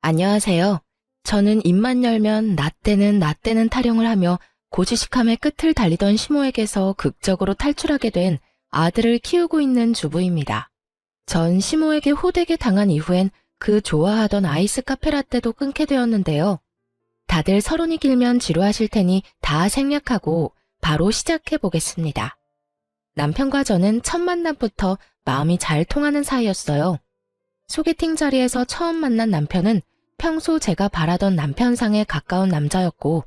안녕하세요. 저는 입만 열면 나 때는 타령을 하며 고지식함의 끝을 달리던 시모에게서 극적으로 탈출하게 된 아들을 키우고 있는 주부입니다. 전 시모에게 호되게 당한 이후엔 그 좋아하던 아이스 카페라떼도 끊게 되었는데요. 다들 서론이 길면 지루하실 테니 다 생략하고 바로 시작해 보겠습니다. 남편과 저는 첫 만남부터 마음이 잘 통하는 사이였어요. 소개팅 자리에서 처음 만난 남편은 평소 제가 바라던 남편상에 가까운 남자였고,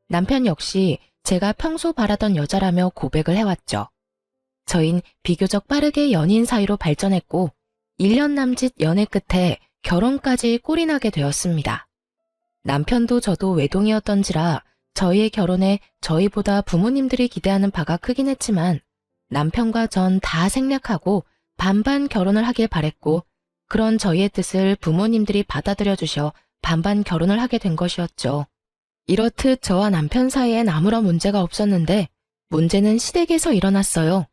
남편 역시 제가 평소 바라던 여자라며 고백을 해왔죠. 저흰 비교적 빠르게 연인 사이로 발전했고 1년 남짓 연애 끝에 결혼까지 꼴이 나게 되었습니다. 남편도 저도 외동이었던지라 저희의 결혼에 저희보다 부모님들이 기대하는 바가 크긴 했지만 남편과 전 다 생략하고 반반 결혼을 하길 바랬고 그런 저희의 뜻을 부모님들이 받아들여 주셔 반반 결혼을 하게 된 것이었죠. 이렇듯 저와 남편 사이엔 아무런 문제가 없었는데 문제는 시댁에서 일어났어요.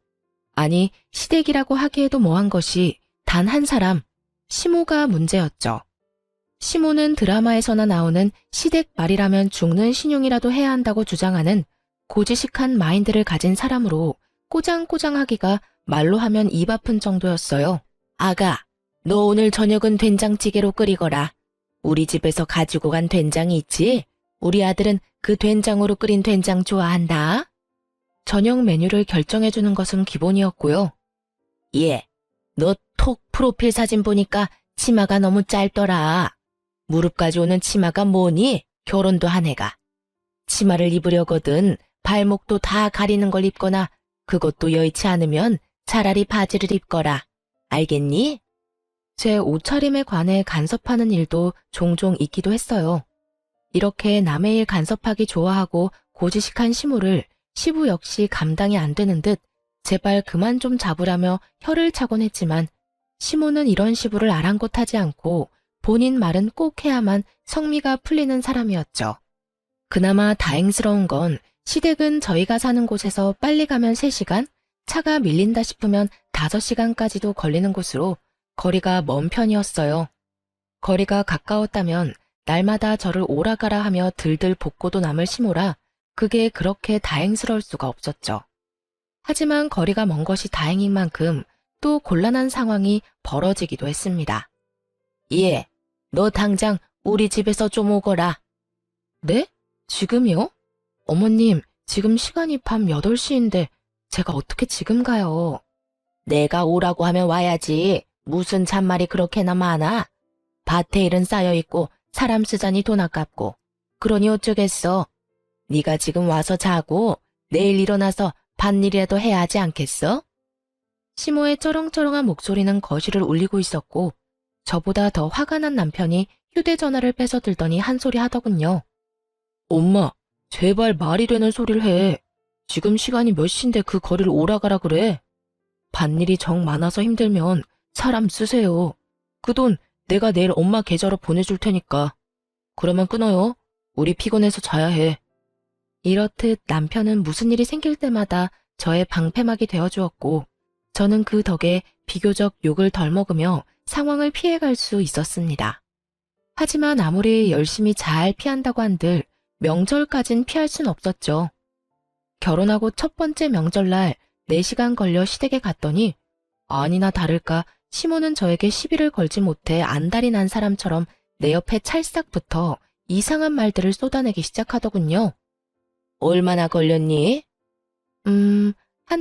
아니, 시댁이라고 하기에도 뭐한 것이 단 한 사람, 시모가 문제였죠. 시모는 드라마에서나 나오는 시댁 말이라면 죽는 신용이라도 해야 한다고 주장하는 고지식한 마인드를 가진 사람으로 꼬장꼬장하기가 말로 하면 입 아픈 정도였어요. 아가, 너 오늘 저녁은 된장찌개로 끓이거라. 우리 집에서 가지고 간 된장이 있지? 우리 아들은 그 된장으로 끓인 된장 좋아한다. 저녁 메뉴를 결정해주는 것은 기본이었고요. 예, 너 톡 프로필 사진 보니까 치마가 너무 짧더라. 무릎까지 오는 치마가 뭐니? 결혼도 한 애가. 치마를 입으려거든 발목도 다 가리는 걸 입거나 그것도 여의치 않으면 차라리 바지를 입거라. 알겠니? 제 옷차림에 관해 간섭하는 일도 종종 있기도 했어요. 이렇게 남의 일 간섭하기 좋아하고 고지식한 시모를 시부 역시 감당이 안 되는 듯 제발 그만 좀 잡으라며 혀를 차곤 했지만 시모는 이런 시부를 아랑곳하지 않고 본인 말은 꼭 해야만 성미가 풀리는 사람이었죠. 그나마 다행스러운 건 시댁은 저희가 사는 곳에서 빨리 가면 3시간, 차가 밀린다 싶으면 5시간까지도 걸리는 곳으로 거리가 먼 편이었어요. 거리가 가까웠다면 날마다 저를 오라가라 하며 들들 볶고도 남을 시모라 그게 그렇게 다행스러울 수가 없었죠. 하지만 거리가 먼 것이 다행인 만큼 또 곤란한 상황이 벌어지기도 했습니다. 예, 너 당장 우리 집에서 좀 오거라. 네? 지금이요? 어머님, 지금 시간이 밤 8시인데 제가 어떻게 지금 가요? 내가 오라고 하면 와야지. 무슨 잔말이 그렇게나 많아? 밭에 일은 쌓여있고 사람 쓰자니 돈 아깝고 그러니 어쩌겠어. 네가 지금 와서 자고 내일 일어나서 밭일이라도 해야 하지 않겠어? 시모의 쩌렁쩌렁한 목소리는 거실을 울리고 있었고 저보다 더 화가 난 남편이 휴대전화를 뺏어 들더니 한 소리 하더군요. 엄마, 제발 말이 되는 소리를 해. 지금 시간이 몇 시인데 그 거리를 오라가라 그래. 밭일이 정 많아서 힘들면 사람 쓰세요. 그 돈 내가 내일 엄마 계좌로 보내줄 테니까. 그러면 끊어요. 우리 피곤해서 자야 해. 이렇듯 남편은 무슨 일이 생길 때마다 저의 방패막이 되어주었고 저는 그 덕에 비교적 욕을 덜 먹으며 상황을 피해갈 수 있었습니다. 하지만 아무리 열심히 잘 피한다고 한들 명절까진 피할 순 없었죠. 결혼하고 첫 번째 명절날 4시간 걸려 시댁에 갔더니 아니나 다를까 시모는 저에게 시비를 걸지 못해 안달이 난 사람처럼 내 옆에 찰싹부터 이상한 말들을 쏟아내기 시작하더군요. 얼마나 걸렸니? 한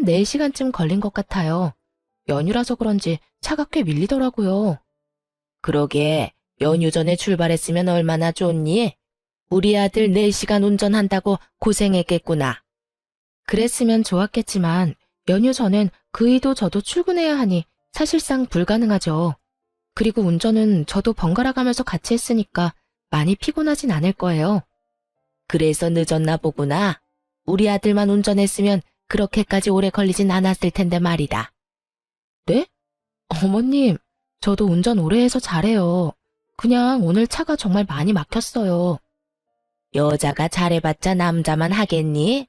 4시간쯤 걸린 것 같아요. 연휴라서 그런지 차가 꽤 밀리더라고요. 그러게, 연휴 전에 출발했으면 얼마나 좋니? 우리 아들 4시간 운전한다고 고생했겠구나. 그랬으면 좋았겠지만 연휴 전엔 그이도 저도 출근해야 하니 사실상 불가능하죠. 그리고 운전은 저도 번갈아 가면서 같이 했으니까 많이 피곤하진 않을 거예요. 그래서 늦었나 보구나. 우리 아들만 운전했으면 그렇게까지 오래 걸리진 않았을 텐데 말이다. 네? 어머님, 저도 운전 오래 해서 잘해요. 그냥 오늘 차가 정말 많이 막혔어요. 여자가 잘해봤자 남자만 하겠니?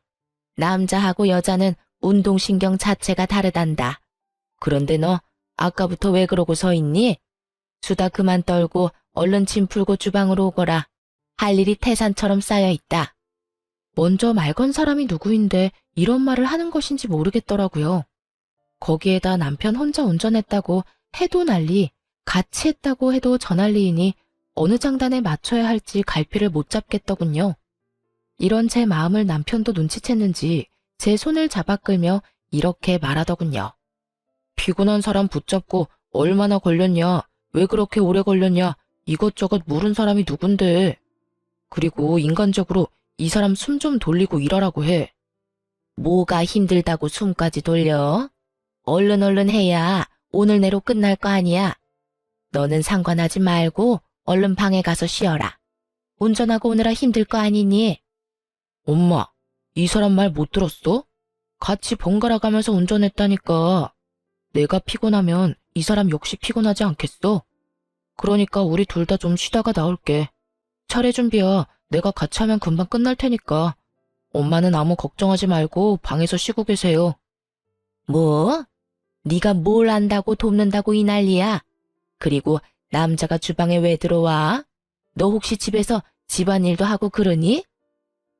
남자하고 여자는 운동신경 자체가 다르단다. 그런데 너 아까부터 왜 그러고 서 있니? 수다 그만 떨고 얼른 짐 풀고 주방으로 오거라. 할 일이 태산처럼 쌓여 있다. 먼저 말 건 사람이 누구인데 이런 말을 하는 것인지 모르겠더라고요. 거기에다 남편 혼자 운전했다고 해도 난리, 같이 했다고 해도 전할리이니 어느 장단에 맞춰야 할지 갈피를 못 잡겠더군요. 이런 제 마음을 남편도 눈치챘는지 제 손을 잡아 끌며 이렇게 말하더군요. 피곤한 사람 붙잡고 얼마나 걸렸냐, 왜 그렇게 오래 걸렸냐, 이것저것 물은 사람이 누군데. 그리고 인간적으로 이 사람 숨 좀 돌리고 일하라고 해. 뭐가 힘들다고 숨까지 돌려? 얼른 해야 오늘 내로 끝날 거 아니야. 너는 상관하지 말고 얼른 방에 가서 쉬어라. 운전하고 오느라 힘들 거 아니니? 엄마, 이 사람 말 못 들었어? 같이 번갈아 가면서 운전했다니까. 내가 피곤하면 이 사람 역시 피곤하지 않겠어? 그러니까 우리 둘 다 좀 쉬다가 나올게. 차례 준비야. 내가 같이 하면 금방 끝날 테니까. 엄마는 아무 걱정하지 말고 방에서 쉬고 계세요. 뭐? 네가 뭘 안다고 돕는다고 이 난리야? 그리고 남자가 주방에 왜 들어와? 너 혹시 집에서 집안일도 하고 그러니?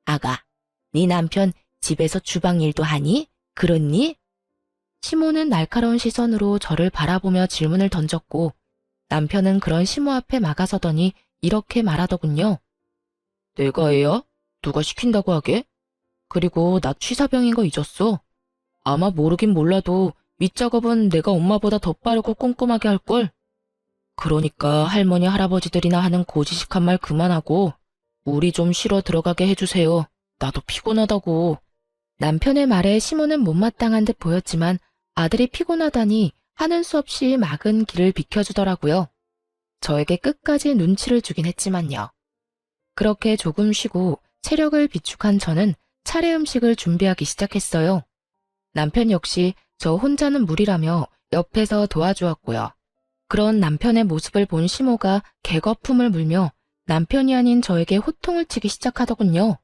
아가, 네 남편 집에서 주방일도 하니? 그렇니? 시모는 날카로운 시선으로 저를 바라보며 질문을 던졌고 남편은 그런 시모 앞에 막아서더니 이렇게 말하더군요. 내가 애야? 누가 시킨다고 하게? 그리고 나 취사병인 거 잊었어? 아마 모르긴 몰라도 밑작업은 내가 엄마보다 더 빠르고 꼼꼼하게 할걸? 그러니까 할머니 할아버지들이나 하는 고지식한 말 그만하고 우리 좀 쉬러 들어가게 해주세요. 나도 피곤하다고. 남편의 말에 시모는 못마땅한 듯 보였지만 아들이 피곤하다니 하는 수 없이 막은 길을 비켜주더라고요. 저에게 끝까지 눈치를 주긴 했지만요. 그렇게 조금 쉬고 체력을 비축한 저는 차례 음식을 준비하기 시작했어요. 남편 역시 저 혼자는 무리라며 옆에서 도와주었고요. 그런 남편의 모습을 본 시모가 개거품을 물며 남편이 아닌 저에게 호통을 치기 시작하더군요.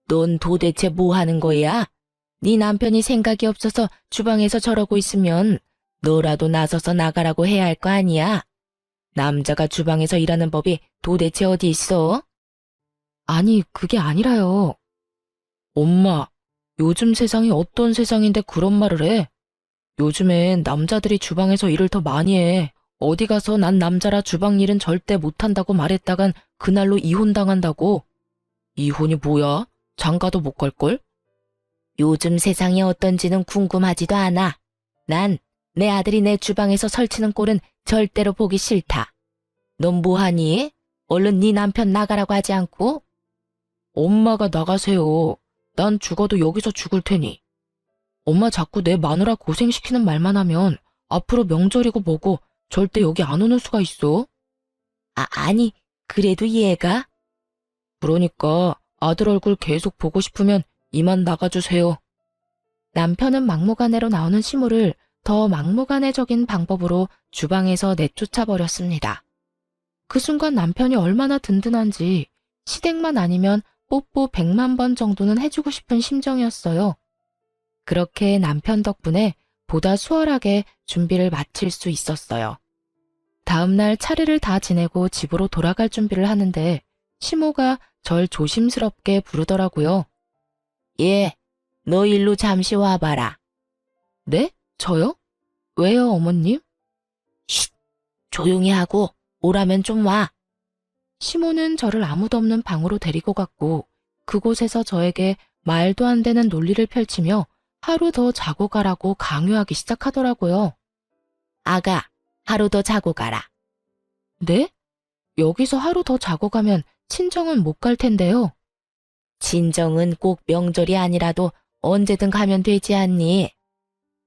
넌 도대체 뭐 하는 거야? 네 남편이 생각이 없어서 주방에서 저러고 있으면 너라도 나서서 나가라고 해야 할 거 아니야? 남자가 주방에서 일하는 법이 도대체 어디 있어? 아니, 그게 아니라요. 엄마, 요즘 세상이 어떤 세상인데 그런 말을 해? 요즘엔 남자들이 주방에서 일을 더 많이 해. 어디 가서 난 남자라 주방 일은 절대 못한다고 말했다간 그날로 이혼당한다고. 이혼이 뭐야? 장가도 못 갈걸? 요즘 세상이 어떤지는 궁금하지도 않아. 난 내 아들이 내 주방에서 설치는 꼴은 절대로 보기 싫다. 넌 뭐하니? 얼른 네 남편 나가라고 하지 않고? 엄마가 나가세요. 난 죽어도 여기서 죽을 테니. 엄마 자꾸 내 마누라 고생시키는 말만 하면 앞으로 명절이고 뭐고 절대 여기 안 오는 수가 있어. 아니, 그래도 얘가? 그러니까 아들 얼굴 계속 보고 싶으면 이만 나가주세요. 남편은 막무가내로 나오는 시모를 더 막무가내적인 방법으로 주방에서 내쫓아버렸습니다. 그 순간 남편이 얼마나 든든한지 시댁만 아니면 뽀뽀 100만 번 정도는 해주고 싶은 심정이었어요. 그렇게 남편 덕분에 보다 수월하게 준비를 마칠 수 있었어요. 다음날 차례를 다 지내고 집으로 돌아갈 준비를 하는데 시모가 절 조심스럽게 부르더라고요. 예, 너 일로 잠시 와봐라. 네? 저요? 왜요, 어머님? 쉿! 조용히 하고 오라면 좀 와. 시모는 저를 아무도 없는 방으로 데리고 갔고 그곳에서 저에게 말도 안 되는 논리를 펼치며 하루 더 자고 가라고 강요하기 시작하더라고요. 아가, 하루 더 자고 가라. 네? 여기서 하루 더 자고 가면 친정은 못 갈 텐데요. 친정은 꼭 명절이 아니라도 언제든 가면 되지 않니?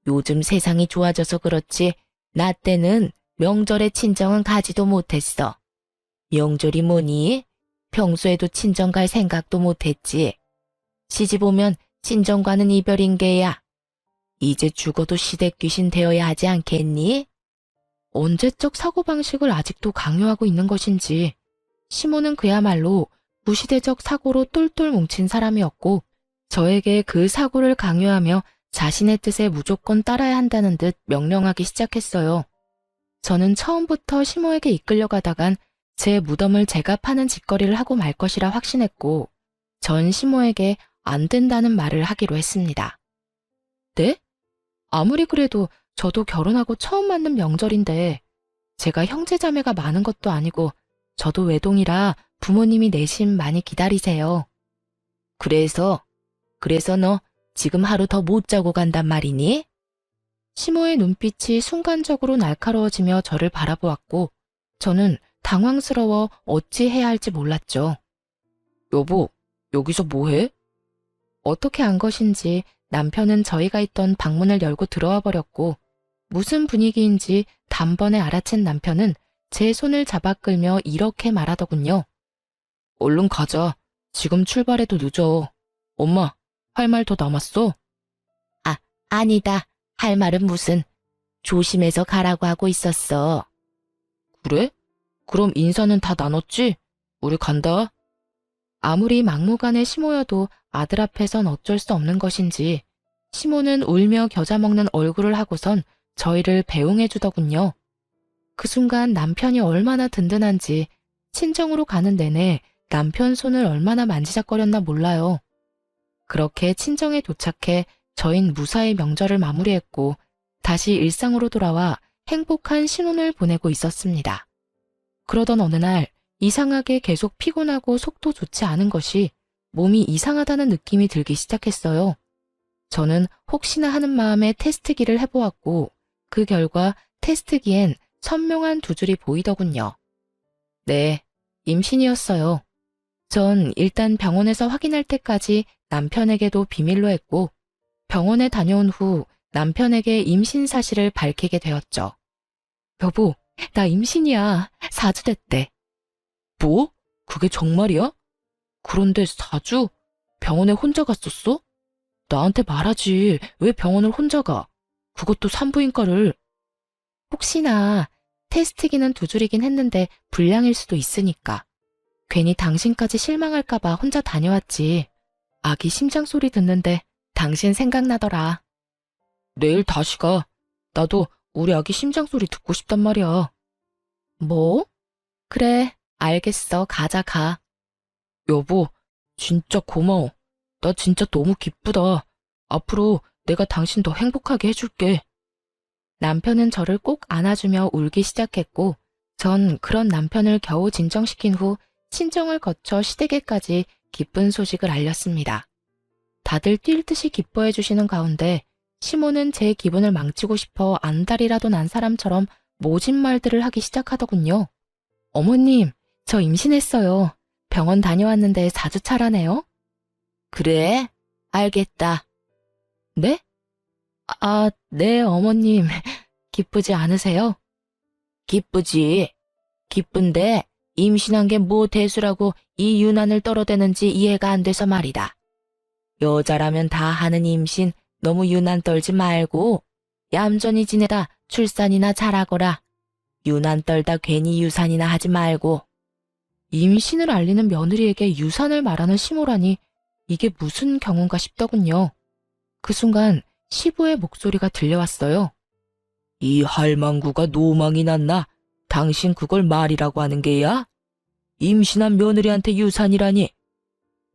요즘 세상이 좋아져서 그렇지 나 때는 명절에 친정은 가지도 못했어. 명절이 뭐니? 평소에도 친정 갈 생각도 못했지. 시집 오면 친정과는 이별인 게야. 이제 죽어도 시댁 귀신 되어야 하지 않겠니? 언제적 사고방식을 아직도 강요하고 있는 것인지 시모는 그야말로 구시대적 사고로 똘똘 뭉친 사람이었고 저에게 그 사고를 강요하며 자신의 뜻에 무조건 따라야 한다는 듯 명령하기 시작했어요. 저는 처음부터 시모에게 이끌려가다간 제 무덤을 제가 파는 짓거리를 하고 말 것이라 확신했고, 전 시모에게 안 된다는 말을 하기로 했습니다. 네? 아무리 그래도 저도 결혼하고 처음 맞는 명절인데, 제가 형제자매가 많은 것도 아니고, 저도 외동이라 부모님이 내심 많이 기다리세요. 그래서 너 지금 하루 더 못 자고 간단 말이니? 시모의 눈빛이 순간적으로 날카로워지며 저를 바라보았고, 저는 당황스러워 어찌 해야 할지 몰랐죠. 여보, 여기서 뭐해? 어떻게 안 것인지 남편은 저희가 있던 방문을 열고 들어와 버렸고, 무슨 분위기인지 단번에 알아챈 남편은 제 손을 잡아 끌며 이렇게 말하더군요. 얼른 가자. 지금 출발해도 늦어. 엄마, 할 말 더 남았어? 아니다. 할 말은 무슨. 조심해서 가라고 하고 있었어. 그래? 그럼 인사는 다 나눴지? 우리 간다. 아무리 막무가내 시모여도 아들 앞에선 어쩔 수 없는 것인지 시모는 울며 겨자 먹는 얼굴을 하고선 저희를 배웅해 주더군요. 그 순간 남편이 얼마나 든든한지 친정으로 가는 내내 남편 손을 얼마나 만지작거렸나 몰라요. 그렇게 친정에 도착해 저흰 무사히 명절을 마무리했고 다시 일상으로 돌아와 행복한 신혼을 보내고 있었습니다. 그러던 어느 날 이상하게 계속 피곤하고 속도 좋지 않은 것이 몸이 이상하다는 느낌이 들기 시작했어요. 저는 혹시나 하는 마음에 테스트기를 해보았고 그 결과 테스트기엔 선명한 두 줄이 보이더군요. 네, 임신이었어요. 전 일단 병원에서 확인할 때까지 남편에게도 비밀로 했고 병원에 다녀온 후 남편에게 임신 사실을 밝히게 되었죠. 여보, 나 임신이야. 4주 됐대. 뭐? 그게 정말이야? 그런데 4주? 병원에 혼자 갔었어? 나한테 말하지. 왜 병원을 혼자 가? 그것도 산부인과를. 혹시나 테스트기는 두 줄이긴 했는데 불량일 수도 있으니까. 괜히 당신까지 실망할까봐 혼자 다녀왔지. 아기 심장 소리 듣는데 당신 생각나더라. 내일 다시 가. 나도 우리 아기 심장 소리 듣고 싶단 말이야. 뭐? 그래, 알겠어. 가자, 가. 여보, 진짜 고마워. 나 진짜 너무 기쁘다. 앞으로 내가 당신 더 행복하게 해줄게. 남편은 저를 꼭 안아주며 울기 시작했고, 전 그런 남편을 겨우 진정시킨 후 친정을 거쳐 시댁에까지 기쁜 소식을 알렸습니다. 다들 뛸 듯이 기뻐해 주시는 가운데 시모는 제 기분을 망치고 싶어 안달이라도 난 사람처럼 모진 말들을 하기 시작하더군요. 어머님, 저 임신했어요. 병원 다녀왔는데 4주 차라네요. 그래? 알겠다. 네? 네, 어머님. 기쁘지 않으세요? 기쁘지. 기쁜데 임신한 게 뭐 대수라고 이 유난을 떨어대는지 이해가 안 돼서 말이다. 여자라면 다 하는 임신 너무 유난 떨지 말고 얌전히 지내다 출산이나 잘하거라. 유난 떨다 괜히 유산이나 하지 말고. 임신을 알리는 며느리에게 유산을 말하는 시모라니 이게 무슨 경우인가 싶더군요. 그 순간 시부의 목소리가 들려왔어요. 이 할망구가 노망이 났나? 당신 그걸 말이라고 하는 게야? 임신한 며느리한테 유산이라니.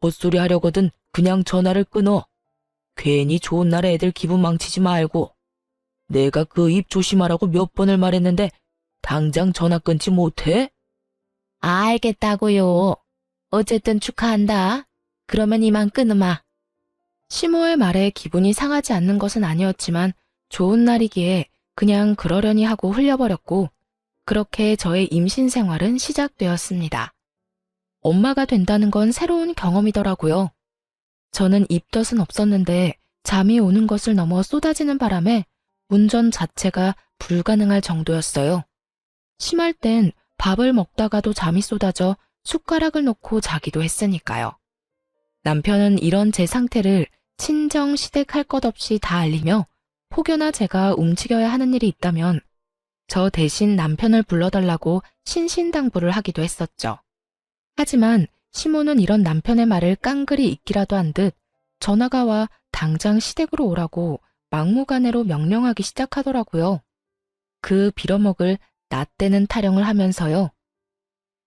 헛소리 하려거든 그냥 전화를 끊어. 괜히 좋은 날에 애들 기분 망치지 말고. 내가 그 입 조심하라고 몇 번을 말했는데 당장 전화 끊지 못해? 알겠다고요. 어쨌든 축하한다. 그러면 이만 끊으마. 시모의 말에 기분이 상하지 않는 것은 아니었지만 좋은 날이기에 그냥 그러려니 하고 흘려버렸고 그렇게 저의 임신 생활은 시작되었습니다. 엄마가 된다는 건 새로운 경험이더라고요. 저는 입덧은 없었는데 잠이 오는 것을 넘어 쏟아지는 바람에 운전 자체가 불가능할 정도였어요. 심할 땐 밥을 먹다가도 잠이 쏟아져 숟가락을 놓고 자기도 했으니까요. 남편은 이런 제 상태를 친정 시댁 할 것 없이 다 알리며 혹여나 제가 움직여야 하는 일이 있다면 저 대신 남편을 불러달라고 신신당부를 하기도 했었죠. 하지만 시모는 이런 남편의 말을 깡그리 잊기라도 한 듯 전화가 와 당장 시댁으로 오라고 막무가내로 명령하기 시작하더라고요. 그 빌어먹을 나 때는 타령을 하면서요.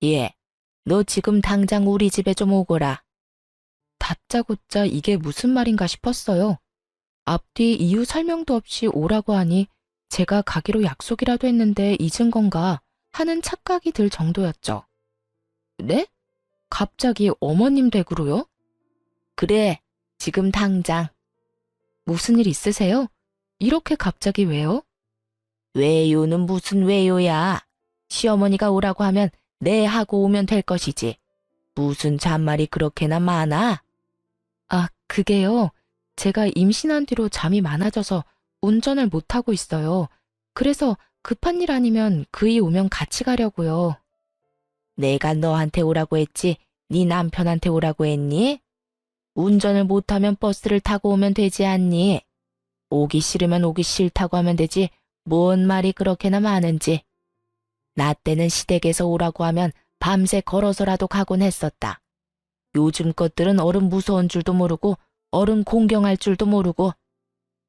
예, 너 지금 당장 우리 집에 좀 오거라. 다짜고짜 이게 무슨 말인가 싶었어요. 앞뒤 이유 설명도 없이 오라고 하니 제가 가기로 약속이라도 했는데 잊은 건가 하는 착각이 들 정도였죠. 네? 갑자기 어머님 댁으로요? 그래, 지금 당장. 무슨 일 있으세요? 이렇게 갑자기 왜요? 왜요는 무슨 왜요야. 시어머니가 오라고 하면 네 하고 오면 될 것이지. 무슨 잔말이 그렇게나 많아? 아, 그게요. 제가 임신한 뒤로 잠이 많아져서 운전을 못하고 있어요. 그래서 급한 일 아니면 그이 오면 같이 가려고요. 내가 너한테 오라고 했지, 네 남편한테 오라고 했니? 운전을 못하면 버스를 타고 오면 되지 않니? 오기 싫으면 오기 싫다고 하면 되지, 뭔 말이 그렇게나 많은지. 나 때는 시댁에서 오라고 하면 밤새 걸어서라도 가곤 했었다. 요즘 것들은 어른 무서운 줄도 모르고 어른 공경할 줄도 모르고.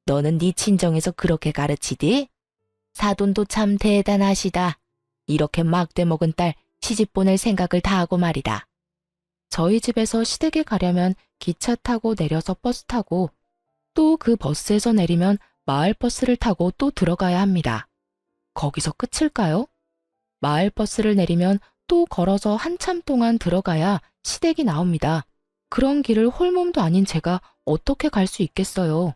너는 네 친정에서 그렇게 가르치디? 사돈도 참 대단하시다. 이렇게 막대 먹은 딸 시집 보낼 생각을 다 하고 말이다. 저희 집에서 시댁에 가려면 기차 타고 내려서 버스 타고 또 그 버스에서 내리면 마을버스를 타고 또 들어가야 합니다. 거기서 끝일까요? 마을버스를 내리면 또 걸어서 한참 동안 들어가야 시댁이 나옵니다. 그런 길을 홀몸도 아닌 제가 어떻게 갈 수 있겠어요?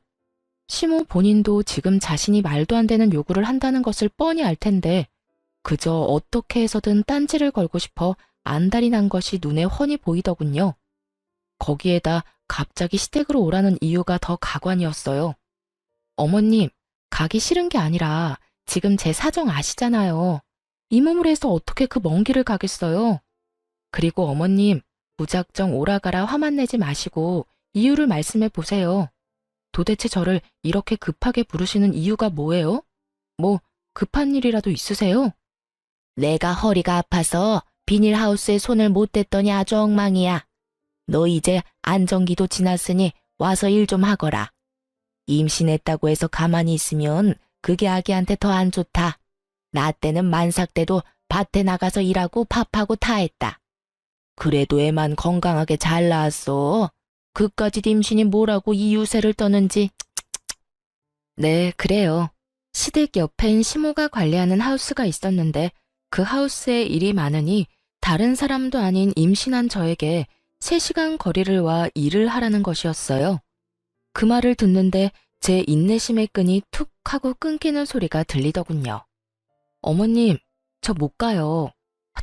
시모 본인도 지금 자신이 말도 안 되는 요구를 한다는 것을 뻔히 알 텐데 그저 어떻게 해서든 딴지를 걸고 싶어 안달이 난 것이 눈에 훤히 보이더군요. 거기에다 갑자기 시댁으로 오라는 이유가 더 가관이었어요. 어머님, 가기 싫은 게 아니라 지금 제 사정 아시잖아요. 이 몸을 해서 어떻게 그 먼 길을 가겠어요? 그리고 어머님, 무작정 오라가라 화만 내지 마시고 이유를 말씀해 보세요. 도대체 저를 이렇게 급하게 부르시는 이유가 뭐예요? 뭐 급한 일이라도 있으세요? 내가 허리가 아파서 비닐하우스에 손을 못 댔더니 아주 엉망이야. 너 이제 안정기도 지났으니 와서 일 좀 하거라. 임신했다고 해서 가만히 있으면 그게 아기한테 더 안 좋다. 나 때는 만삭 때도 밭에 나가서 일하고 밥하고 다 했다. 그래도 애만 건강하게 잘 낳았어. 그까짓 임신이 뭐라고 이 유세를 떠는지. 네, 그래요. 시댁 옆엔 시모가 관리하는 하우스가 있었는데 그 하우스에 일이 많으니 다른 사람도 아닌 임신한 저에게 3시간 거리를 와 일을 하라는 것이었어요. 그 말을 듣는데 제 인내심의 끈이 툭 하고 끊기는 소리가 들리더군요. 어머님, 저 못 가요.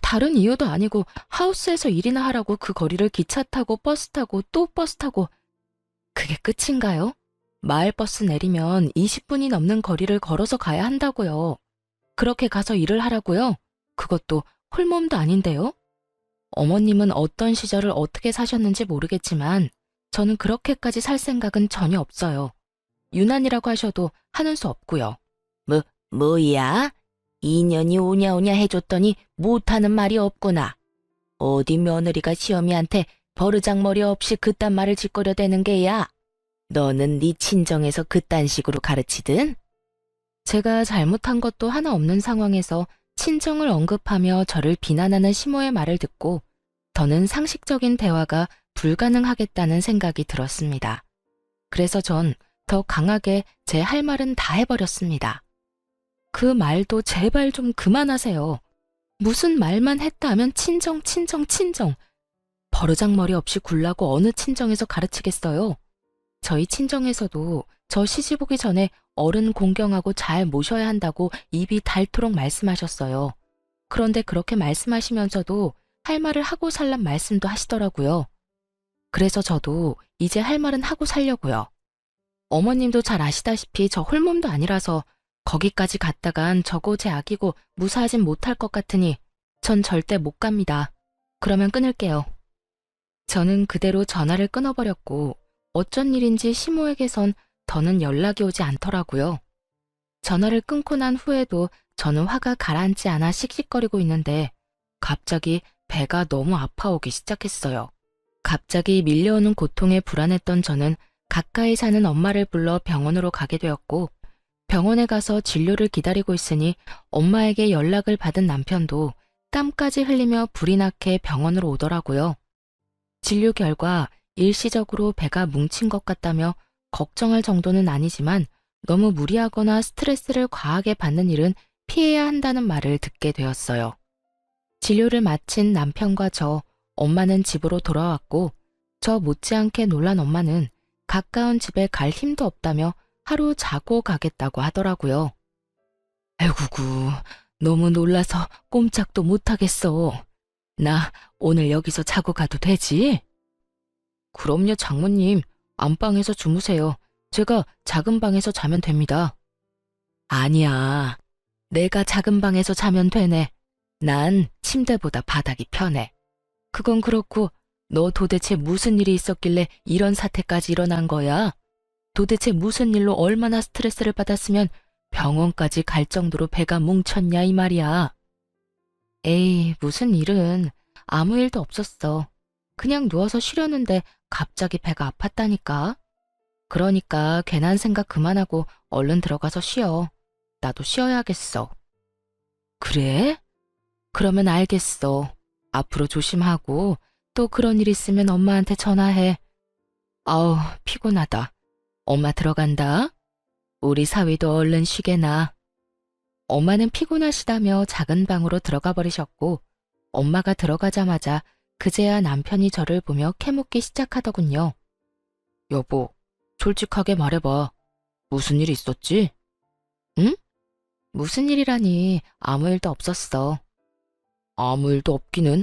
다른 이유도 아니고 하우스에서 일이나 하라고 그 거리를 기차 타고 버스 타고 또 버스 타고. 그게 끝인가요? 마을버스 내리면 20분이 넘는 거리를 걸어서 가야 한다고요. 그렇게 가서 일을 하라고요? 그것도 홀몸도 아닌데요? 어머님은 어떤 시절을 어떻게 사셨는지 모르겠지만 저는 그렇게까지 살 생각은 전혀 없어요. 유난이라고 하셔도 하는 수 없고요. 뭐야? 2년이 오냐오냐 해줬더니 못하는 말이 없구나. 어디 며느리가 시어미한테 버르장머리 없이 그딴 말을 짓거려대는 게야. 너는 네 친정에서 그딴 식으로 가르치든? 제가 잘못한 것도 하나 없는 상황에서 친정을 언급하며 저를 비난하는 시모의 말을 듣고 더는 상식적인 대화가 불가능하겠다는 생각이 들었습니다. 그래서 전 더 강하게 제 할 말은 다 해버렸습니다. 그 말도 제발 좀 그만하세요. 무슨 말만 했다 하면 친정. 버르장머리 없이 굴라고 어느 친정에서 가르치겠어요. 저희 친정에서도 저 시집 오기 전에 어른 공경하고 잘 모셔야 한다고 입이 닳도록 말씀하셨어요. 그런데 그렇게 말씀하시면서도 할 말을 하고 살란 말씀도 하시더라고요. 그래서 저도 이제 할 말은 하고 살려고요. 어머님도 잘 아시다시피 저 홀몸도 아니라서 거기까지 갔다간 저거 제 악이고 무사하진 못할 것 같으니 전 절대 못 갑니다. 그러면 끊을게요. 저는 그대로 전화를 끊어버렸고 어쩐 일인지 시모에게선 더는 연락이 오지 않더라고요. 전화를 끊고 난 후에도 저는 화가 가라앉지 않아 씩씩거리고 있는데 갑자기 배가 너무 아파오기 시작했어요. 갑자기 밀려오는 고통에 불안했던 저는 가까이 사는 엄마를 불러 병원으로 가게 되었고 병원에 가서 진료를 기다리고 있으니 엄마에게 연락을 받은 남편도 땀까지 흘리며 불이 나게 병원으로 오더라고요. 진료 결과 일시적으로 배가 뭉친 것 같다며 걱정할 정도는 아니지만 너무 무리하거나 스트레스를 과하게 받는 일은 피해야 한다는 말을 듣게 되었어요. 진료를 마친 남편과 엄마는 집으로 돌아왔고 저 못지않게 놀란 엄마는 가까운 집에 갈 힘도 없다며 하루 자고 가겠다고 하더라고요. 아이고구, 너무 놀라서 꼼짝도 못하겠어. 나 오늘 여기서 자고 가도 되지? 그럼요, 장모님. 안방에서 주무세요. 제가 작은 방에서 자면 됩니다. 아니야. 내가 작은 방에서 자면 되네. 난 침대보다 바닥이 편해. 그건 그렇고 너 도대체 무슨 일이 있었길래 이런 사태까지 일어난 거야? 도대체 무슨 일로 얼마나 스트레스를 받았으면 병원까지 갈 정도로 배가 뭉쳤냐 이 말이야. 에이, 무슨 일은 아무 일도 없었어. 그냥 누워서 쉬려는데 갑자기 배가 아팠다니까. 그러니까 괜한 생각 그만하고 얼른 들어가서 쉬어. 나도 쉬어야겠어. 그래? 그러면 알겠어. 앞으로 조심하고 또 그런 일 있으면 엄마한테 전화해. 아우, 피곤하다. 엄마 들어간다. 우리 사위도 얼른 쉬게나. 엄마는 피곤하시다며 작은 방으로 들어가 버리셨고 엄마가 들어가자마자 그제야 남편이 저를 보며 캐묻기 시작하더군요. 여보, 솔직하게 말해봐. 무슨 일 있었지? 응? 무슨 일이라니 아무 일도 없었어. 아무 일도 없기는?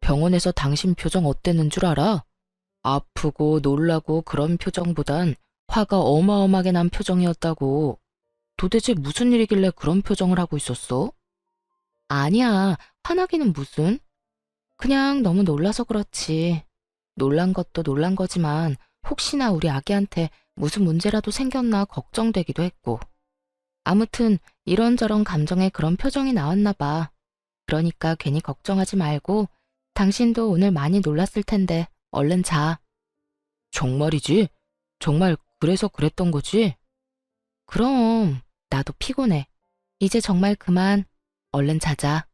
병원에서 당신 표정 어땠는 줄 알아? 아프고 놀라고 그런 표정보단 화가 어마어마하게 난 표정이었다고. 도대체 무슨 일이길래 그런 표정을 하고 있었어? 아니야, 화나기는 무슨? 그냥 너무 놀라서 그렇지. 놀란 것도 놀란 거지만 혹시나 우리 아기한테 무슨 문제라도 생겼나 걱정되기도 했고. 아무튼 이런저런 감정에 그런 표정이 나왔나 봐. 그러니까 괜히 걱정하지 말고 당신도 오늘 많이 놀랐을 텐데 얼른 자. 정말이지? 정말 그래서 그랬던 거지? 그럼 나도 피곤해. 이제 정말 그만. 얼른 자자.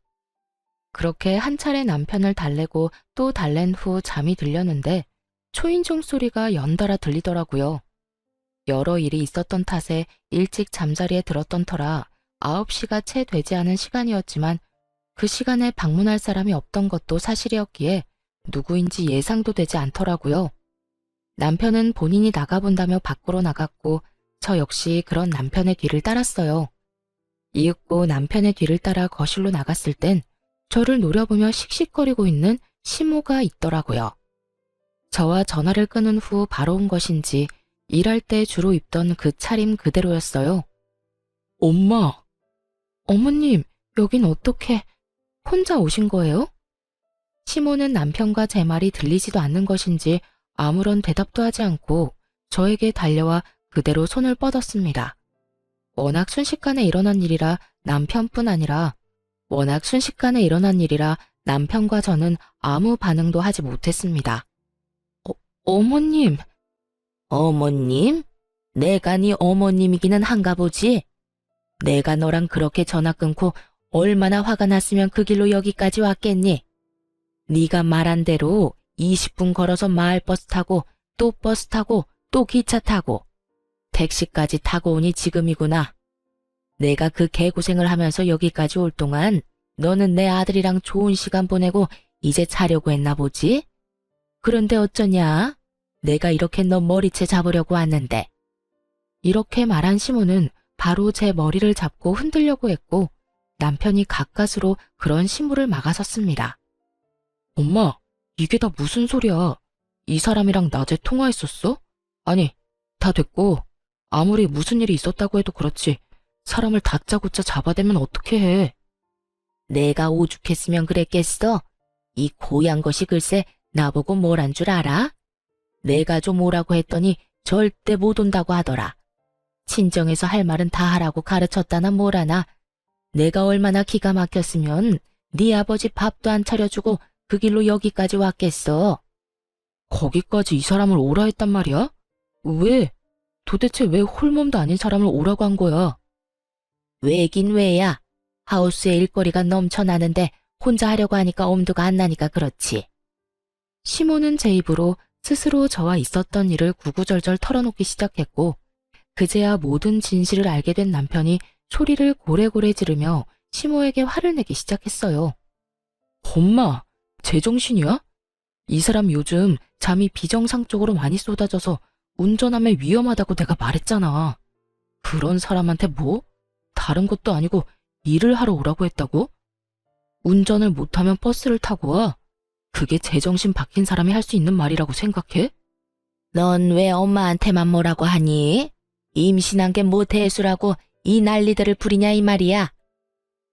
그렇게 한 차례 남편을 달래고 또 달랜 후 잠이 들렸는데 초인종 소리가 연달아 들리더라고요. 여러 일이 있었던 탓에 일찍 잠자리에 들었던 터라 9시가 채 되지 않은 시간이었지만 그 시간에 방문할 사람이 없던 것도 사실이었기에 누구인지 예상도 되지 않더라고요. 남편은 본인이 나가본다며 밖으로 나갔고 저 역시 그런 남편의 뒤를 따랐어요. 이윽고 남편의 뒤를 따라 거실로 나갔을 땐 저를 노려보며 씩씩거리고 있는 시모가 있더라고요. 저와 전화를 끊은 후 바로 온 것인지 일할 때 주로 입던 그 차림 그대로였어요. 엄마! 어머님, 여긴 어떻게 혼자 오신 거예요? 시모는 남편과 제 말이 들리지도 않는 것인지 아무런 대답도 하지 않고 저에게 달려와 그대로 손을 뻗었습니다. 워낙 순식간에 일어난 일이라 남편과 저는 아무 반응도 하지 못했습니다. 어머님. 어머님? 내가 네 어머님이기는 한가 보지? 내가 너랑 그렇게 전화 끊고 얼마나 화가 났으면 그 길로 여기까지 왔겠니? 네가 말한 대로 20분 걸어서 마을버스 타고 또 버스 타고 또 기차 타고 택시까지 타고 오니 지금이구나. 내가 그 개고생을 하면서 여기까지 올 동안 너는 내 아들이랑 좋은 시간 보내고 이제 자려고 했나 보지? 그런데 어쩌냐? 내가 이렇게 너 머리채 잡으려고 왔는데. 이렇게 말한 시모는 바로 제 머리를 잡고 흔들려고 했고 남편이 가까스로 그런 시모를 막아섰습니다. 엄마, 이게 다 무슨 소리야? 이 사람이랑 낮에 통화했었어? 아니, 다 됐고 아무리 무슨 일이 있었다고 해도 그렇지 사람을 다짜고짜 잡아대면 어떻게 해? 내가 오죽했으면 그랬겠어? 이 고얀 것이 글쎄 나보고 뭘 한 줄 알아? 내가 좀 오라고 했더니 절대 못 온다고 하더라. 친정에서 할 말은 다 하라고 가르쳤다나 뭐라나. 내가 얼마나 기가 막혔으면 네 아버지 밥도 안 차려주고 그 길로 여기까지 왔겠어. 거기까지 이 사람을 오라 했단 말이야? 왜? 도대체 왜 홀몸도 아닌 사람을 오라고 한 거야? 왜긴 왜야. 하우스에 일거리가 넘쳐나는데 혼자 하려고 하니까 엄두가 안 나니까 그렇지. 시모는 제 입으로 스스로 저와 있었던 일을 구구절절 털어놓기 시작했고, 그제야 모든 진실을 알게 된 남편이 소리를 고래고래 지르며 시모에게 화를 내기 시작했어요. 엄마, 제정신이야? 이 사람 요즘 잠이 비정상적으로 많이 쏟아져서 운전하면 위험하다고 내가 말했잖아. 그런 사람한테 뭐? 다른 것도 아니고 일을 하러 오라고 했다고? 운전을 못하면 버스를 타고 와? 그게 제정신 박힌 사람이 할 수 있는 말이라고 생각해? 넌 왜 엄마한테만 뭐라고 하니? 임신한 게 뭐 대수라고 이 난리들을 부리냐 이 말이야.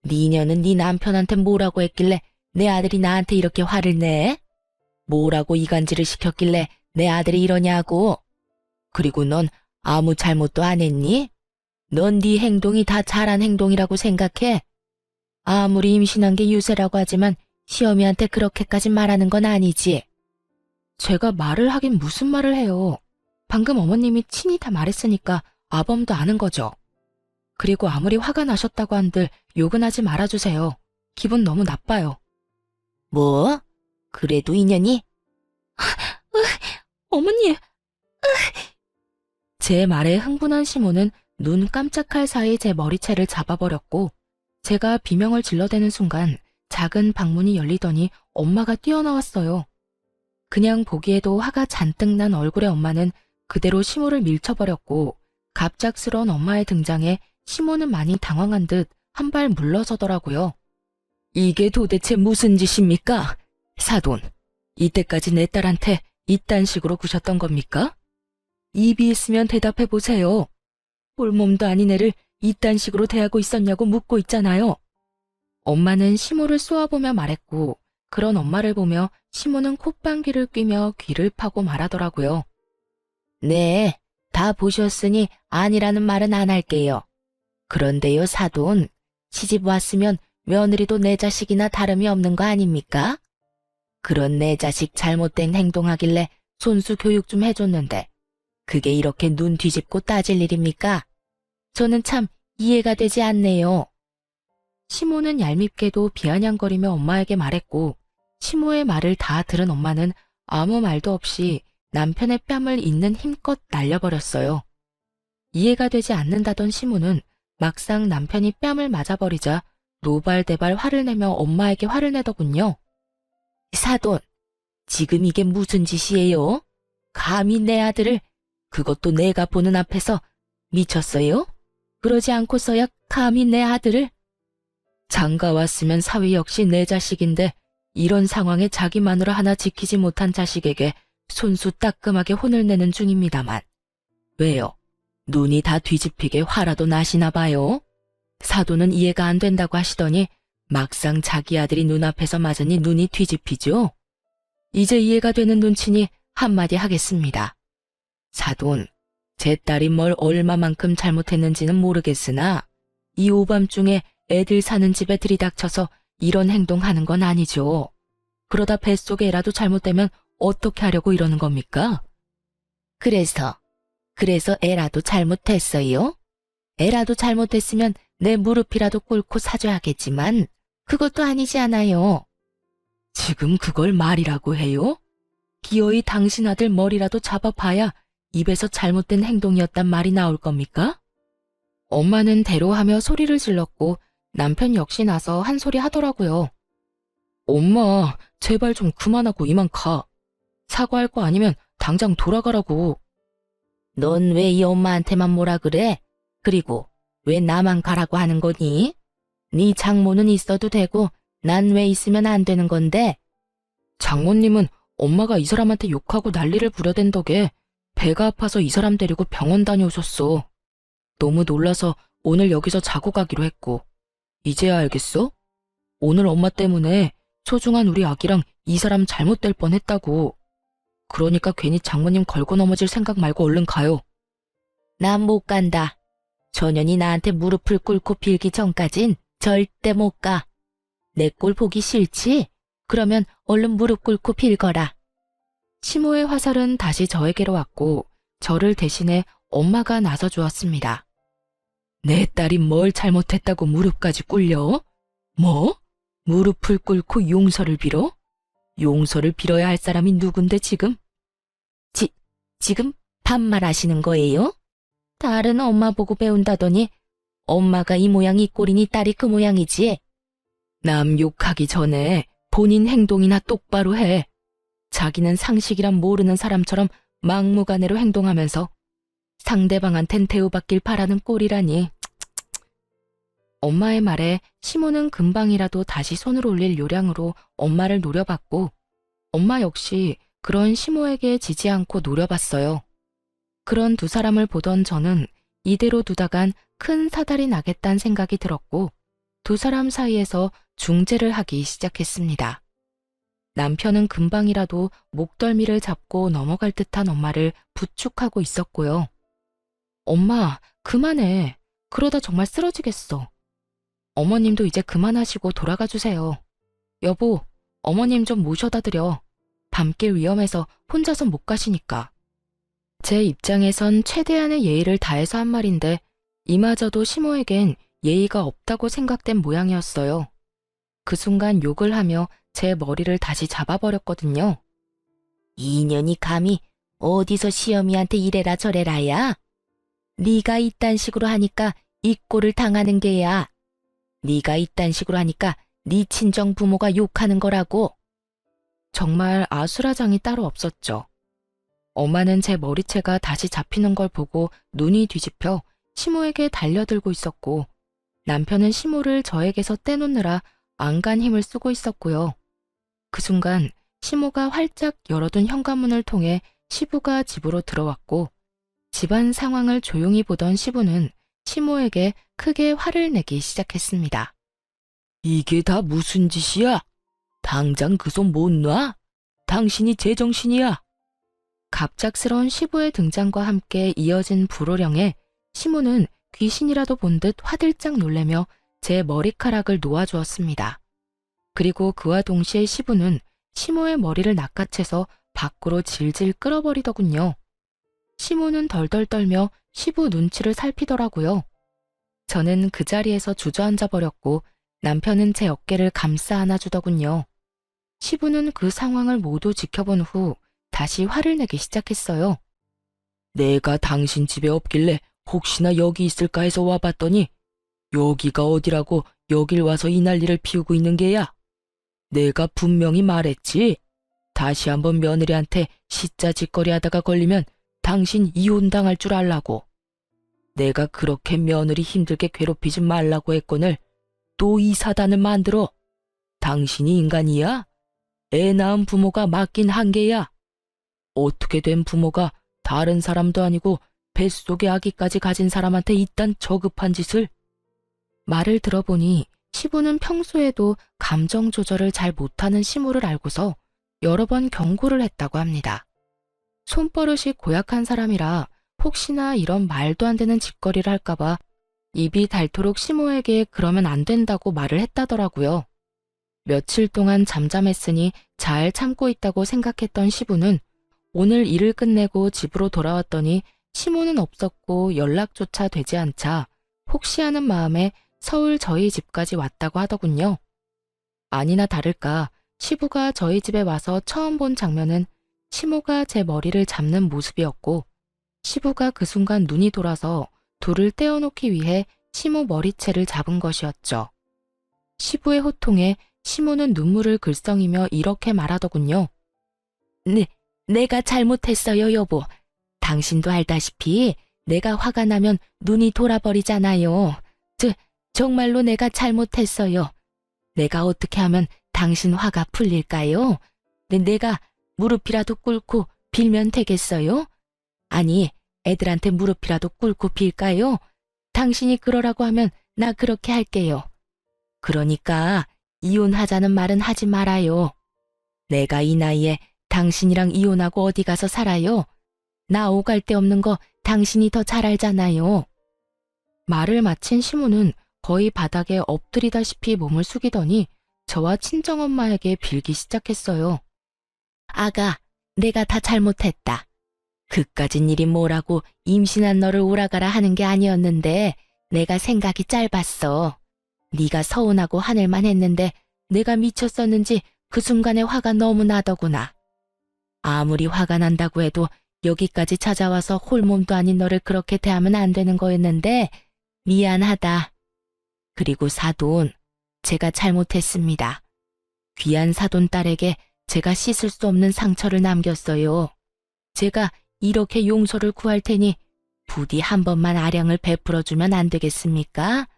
니녀는 네 남편한테 뭐라고 했길래 내 아들이 나한테 이렇게 화를 내? 뭐라고 이간질을 시켰길래 내 아들이 이러냐고. 그리고 넌 아무 잘못도 안 했니? 넌 네 행동이 다 잘한 행동이라고 생각해? 아무리 임신한 게 유세라고 하지만 시어미한테 그렇게까지 말하는 건 아니지. 제가 말을 하긴 무슨 말을 해요. 방금 어머님이 친히 다 말했으니까 아범도 아는 거죠. 그리고 아무리 화가 나셨다고 한들 욕은 하지 말아주세요. 기분 너무 나빠요. 뭐? 그래도 인연이? 어머니! 제 말에 흥분한 시모는 눈 깜짝할 사이 제 머리채를 잡아버렸고, 제가 비명을 질러대는 순간 작은 방문이 열리더니 엄마가 뛰어나왔어요. 그냥 보기에도 화가 잔뜩 난 얼굴의 엄마는 그대로 시모를 밀쳐버렸고, 갑작스러운 엄마의 등장에 시모는 많이 당황한 듯 한 발 물러서더라고요. 이게 도대체 무슨 짓입니까? 사돈, 이때까지 내 딸한테 이딴 식으로 구셨던 겁니까? 입이 있으면 대답해보세요. 볼몸도 아닌 애를 이딴 식으로 대하고 있었냐고 묻고 있잖아요. 엄마는 시모를 쏘아보며 말했고, 그런 엄마를 보며 시모는 콧방귀를 뀌며 귀를 파고 말하더라고요. 네, 다 보셨으니 아니라는 말은 안 할게요. 그런데요, 사돈, 시집 왔으면 며느리도 내 자식이나 다름이 없는 거 아닙니까? 그런 내 자식 잘못된 행동하길래 손수 교육 좀 해줬는데 그게 이렇게 눈 뒤집고 따질 일입니까? 저는 참 이해가 되지 않네요. 시모는 얄밉게도 비아냥거리며 엄마에게 말했고, 시모의 말을 다 들은 엄마는 아무 말도 없이 남편의 뺨을 있는 힘껏 날려버렸어요. 이해가 되지 않는다던 시모는 막상 남편이 뺨을 맞아버리자 노발대발 화를 내며 엄마에게 화를 내더군요. 사돈, 지금 이게 무슨 짓이에요? 감히 내 아들을, 그것도 내가 보는 앞에서 미쳤어요? 그러지 않고서야 감히 내 아들을? 장가 왔으면 사위 역시 내 자식인데 이런 상황에 자기 마누라 하나 지키지 못한 자식에게 손수 따끔하게 혼을 내는 중입니다만. 왜요? 눈이 다 뒤집히게 화라도 나시나 봐요? 사돈은 이해가 안 된다고 하시더니 막상 자기 아들이 눈앞에서 맞으니 눈이 뒤집히죠? 이제 이해가 되는 눈치니 한마디 하겠습니다. 사돈, 제 딸이 뭘 얼마만큼 잘못했는지는 모르겠으나 이 오밤중에 애들 사는 집에 들이닥쳐서 이런 행동하는 건 아니죠. 그러다 뱃속에 애라도 잘못되면 어떻게 하려고 이러는 겁니까? 그래서 애라도 잘못했어요? 애라도 잘못했으면 내 무릎이라도 꿇고 사줘야겠지만 그것도 아니지 않아요. 지금 그걸 말이라고 해요? 기어이 당신 아들 머리라도 잡아봐야 입에서 잘못된 행동이었단 말이 나올 겁니까? 엄마는 대로하며 소리를 질렀고 남편 역시 나서 한 소리 하더라고요. 엄마, 제발 좀 그만하고 이만 가. 사과할 거 아니면 당장 돌아가라고. 넌 왜 이 엄마한테만 뭐라 그래? 그리고 왜 나만 가라고 하는 거니? 네 장모는 있어도 되고 난 왜 있으면 안 되는 건데? 장모님은 엄마가 이 사람한테 욕하고 난리를 부려댄 덕에 배가 아파서 이 사람 데리고 병원 다녀오셨어. 너무 놀라서 오늘 여기서 자고 가기로 했고. 이제야 알겠어? 오늘 엄마 때문에 소중한 우리 아기랑 이 사람 잘못될 뻔했다고. 그러니까 괜히 장모님 걸고 넘어질 생각 말고 얼른 가요. 난 못 간다. 전현이 나한테 무릎을 꿇고 빌기 전까진 절대 못 가. 내 꼴 보기 싫지? 그러면 얼른 무릎 꿇고 빌거라. 시모의 화살은 다시 저에게로 왔고 저를 대신해 엄마가 나서 주었습니다. 내 딸이 뭘 잘못했다고 무릎까지 꿇려? 뭐? 무릎을 꿇고 용서를 빌어? 용서를 빌어야 할 사람이 누군데 지금? 지금 반말하시는 거예요? 다른 엄마 보고 배운다더니 엄마가 이 모양 이 꼴이니 딸이 그 모양이지. 남 욕하기 전에 본인 행동이나 똑바로 해. 자기는 상식이란 모르는 사람처럼 막무가내로 행동하면서 상대방한텐 대우받길 바라는 꼴이라니. 엄마의 말에 시모는 금방이라도 다시 손을 올릴 요량으로 엄마를 노려봤고, 엄마 역시 그런 시모에게 지지 않고 노려봤어요. 그런 두 사람을 보던 저는 이대로 두다간 큰 사달이 나겠다는 생각이 들었고, 두 사람 사이에서 중재를 하기 시작했습니다. 남편은 금방이라도 목덜미를 잡고 넘어갈 듯한 엄마를 부축하고 있었고요. 엄마, 그만해. 그러다 정말 쓰러지겠어. 어머님도 이제 그만하시고 돌아가 주세요. 여보, 어머님 좀 모셔다 드려. 밤길 위험해서 혼자서 못 가시니까. 제 입장에선 최대한의 예의를 다해서 한 말인데 이마저도 시모에겐 예의가 없다고 생각된 모양이었어요. 그 순간 욕을 하며 제 머리를 다시 잡아버렸거든요. 이년이 감히 어디서 시어미한테 이래라 저래라야? 네가 이딴 식으로 하니까 이 꼴을 당하는 게야. 네가 이딴 식으로 하니까 네 친정 부모가 욕하는 거라고. 정말 아수라장이 따로 없었죠. 엄마는 제 머리채가 다시 잡히는 걸 보고 눈이 뒤집혀 시모에게 달려들고 있었고, 남편은 시모를 저에게서 떼놓느라 안간 힘을 쓰고 있었고요. 그 순간 시모가 활짝 열어둔 현관문을 통해 시부가 집으로 들어왔고, 집안 상황을 조용히 보던 시부는 시모에게 크게 화를 내기 시작했습니다. 이게 다 무슨 짓이야? 당장 그 손 못 놔? 당신이 제정신이야? 갑작스러운 시부의 등장과 함께 이어진 불호령에 시모는 귀신이라도 본 듯 화들짝 놀래며 제 머리카락을 놓아주었습니다. 그리고 그와 동시에 시부는 시모의 머리를 낚아채서 밖으로 질질 끌어버리더군요. 시모는 덜덜 떨며 시부 눈치를 살피더라고요. 저는 그 자리에서 주저앉아 버렸고 남편은 제 어깨를 감싸 안아주더군요. 시부는 그 상황을 모두 지켜본 후 다시 화를 내기 시작했어요. 내가 당신 집에 없길래 혹시나 여기 있을까 해서 와봤더니 여기가 어디라고 여길 와서 이 난리를 피우고 있는 게야. 내가 분명히 말했지. 다시 한번 며느리한테 시짜짓거리 하다가 걸리면 당신 이혼당할 줄 알라고. 내가 그렇게 며느리 힘들게 괴롭히지 말라고 했거늘 또 이 사단을 만들어. 당신이 인간이야? 애 낳은 부모가 맞긴 한계야. 어떻게 된 부모가 다른 사람도 아니고 뱃속에 아기까지 가진 사람한테 이딴 저급한 짓을. 말을 들어보니 시부는 평소에도 감정 조절을 잘 못하는 시모를 알고서 여러 번 경고를 했다고 합니다. 손버릇이 고약한 사람이라 혹시나 이런 말도 안 되는 짓거리를 할까봐 입이 닳도록 시모에게 그러면 안 된다고 말을 했다더라고요. 며칠 동안 잠잠했으니 잘 참고 있다고 생각했던 시부는 오늘 일을 끝내고 집으로 돌아왔더니 시모는 없었고 연락조차 되지 않자 혹시 하는 마음에 서울 저희 집까지 왔다고 하더군요. 아니나 다를까 시부가 저희 집에 와서 처음 본 장면은 시모가 제 머리를 잡는 모습이었고, 시부가 그 순간 눈이 돌아서 둘을 떼어놓기 위해 시모 머리채를 잡은 것이었죠. 시부의 호통에 시모는 눈물을 글썽이며 이렇게 말하더군요. 내가 잘못했어요, 여보. 당신도 알다시피 내가 화가 나면 눈이 돌아버리잖아요. 정말로 내가 잘못했어요. 내가 어떻게 하면 당신 화가 풀릴까요? 내가 무릎이라도 꿇고 빌면 되겠어요? 아니, 애들한테 무릎이라도 꿇고 빌까요? 당신이 그러라고 하면 나 그렇게 할게요. 그러니까 이혼하자는 말은 하지 말아요. 내가 이 나이에 당신이랑 이혼하고 어디 가서 살아요? 나 오갈 데 없는 거 당신이 더 잘 알잖아요. 말을 마친 시모는 거의 바닥에 엎드리다시피 몸을 숙이더니 저와 친정엄마에게 빌기 시작했어요. 아가, 내가 다 잘못했다. 그까진 일이 뭐라고 임신한 너를 오라가라 하는 게 아니었는데 내가 생각이 짧았어. 네가 서운하고 화낼만 했는데 내가 미쳤었는지 그 순간에 화가 너무 나더구나. 아무리 화가 난다고 해도 여기까지 찾아와서 홀몸도 아닌 너를 그렇게 대하면 안 되는 거였는데 미안하다. 그리고 사돈, 제가 잘못했습니다. 귀한 사돈 딸에게 제가 씻을 수 없는 상처를 남겼어요. 제가 이렇게 용서를 구할 테니 부디 한 번만 아량을 베풀어주면 안 되겠습니까?